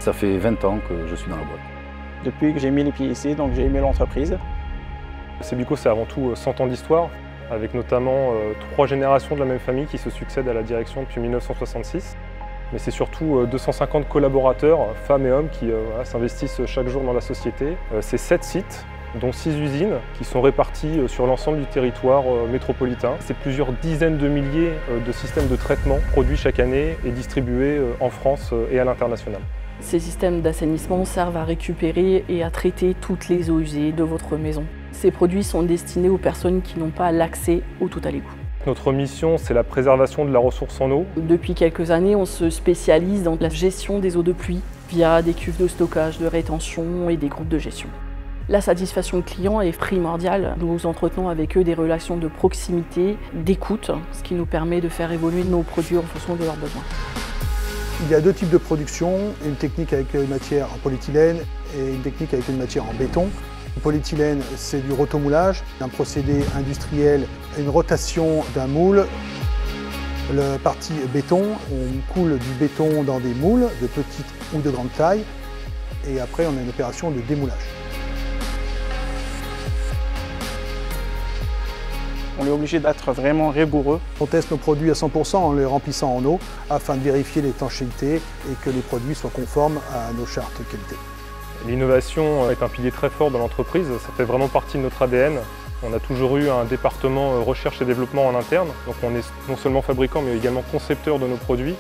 Ça fait 20 ans que je suis dans la boîte. Depuis que j'ai mis les pieds ici, donc j'ai aimé l'entreprise. Sebico, c'est avant tout 100 ans d'histoire, avec notamment 3 générations de la même famille qui se succèdent à la direction depuis 1966. Mais c'est surtout 250 collaborateurs, femmes et hommes, qui s'investissent chaque jour dans la société. C'est 7 sites, dont 6 usines, qui sont réparties sur l'ensemble du territoire métropolitain. C'est plusieurs dizaines de milliers de systèmes de traitement produits chaque année et distribués en France et à l'international. Ces systèmes d'assainissement servent à récupérer et à traiter toutes les eaux usées de votre maison. Ces produits sont destinés aux personnes qui n'ont pas l'accès au tout à l'égout. Notre mission, c'est la préservation de la ressource en eau. Depuis quelques années, on se spécialise dans la gestion des eaux de pluie via des cuves de stockage, de rétention et des groupes de gestion. La satisfaction client est primordiale. Nous entretenons avec eux des relations de proximité, d'écoute, ce qui nous permet de faire évoluer nos produits en fonction de leurs besoins. Il y a 2 types de production, une technique avec une matière en polyéthylène et une technique avec une matière en béton. Le polyéthylène, c'est du rotomoulage, un procédé industriel, une rotation d'un moule. La partie béton, on coule du béton dans des moules de petite ou de grande taille et après on a une opération de démoulage. On est obligé d'être vraiment rigoureux. On teste nos produits à 100% en les remplissant en eau afin de vérifier l'étanchéité et que les produits soient conformes à nos chartes qualité. L'innovation est un pilier très fort dans l'entreprise, ça fait vraiment partie de notre ADN. On a toujours eu un département recherche et développement en interne, donc on est non seulement fabricant mais également concepteur de nos produits.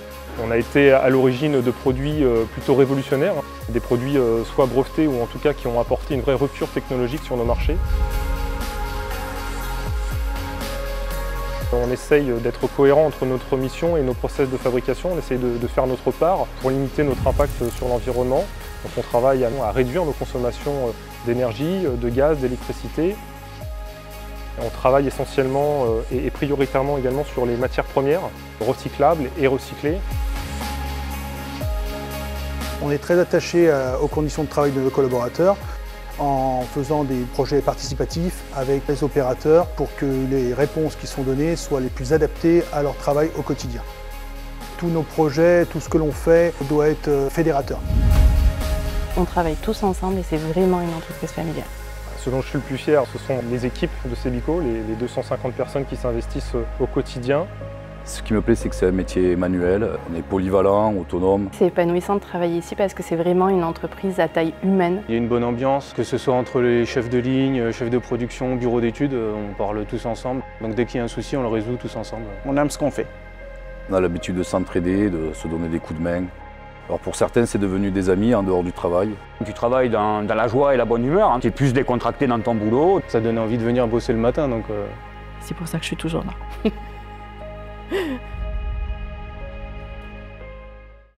On a été à l'origine de produits plutôt révolutionnaires, des produits soit brevetés ou en tout cas qui ont apporté une vraie rupture technologique sur nos marchés. On essaye d'être cohérent entre notre mission et nos process de fabrication, on essaye de faire notre part pour limiter notre impact sur l'environnement. Donc on travaille à réduire nos consommations d'énergie, de gaz, d'électricité. On travaille essentiellement et prioritairement également sur les matières premières, recyclables et recyclées. On est très attaché aux conditions de travail de nos collaborateurs en faisant des projets participatifs avec les opérateurs pour que les réponses qui sont données soient les plus adaptées à leur travail au quotidien. Tous nos projets, tout ce que l'on fait doit être fédérateur. On travaille tous ensemble et c'est vraiment une entreprise familiale. Ce dont je suis le plus fier, ce sont les équipes de Sebico, les 250 personnes qui s'investissent au quotidien. Ce qui me plaît, c'est que c'est un métier manuel, on est polyvalent, autonome. C'est épanouissant de travailler ici parce que c'est vraiment une entreprise à taille humaine. Il y a une bonne ambiance, que ce soit entre les chefs de ligne, chefs de production, bureaux d'études, on parle tous ensemble. Donc dès qu'il y a un souci, on le résout tous ensemble. On aime ce qu'on fait. On a l'habitude de s'entraider, de se donner des coups de main. Alors pour certains, c'est devenu des amis en dehors du travail. Tu travailles dans la joie et la bonne humeur, tu es plus décontracté dans ton boulot. Ça donne envie de venir bosser le matin. C'est pour ça que je suis toujours là.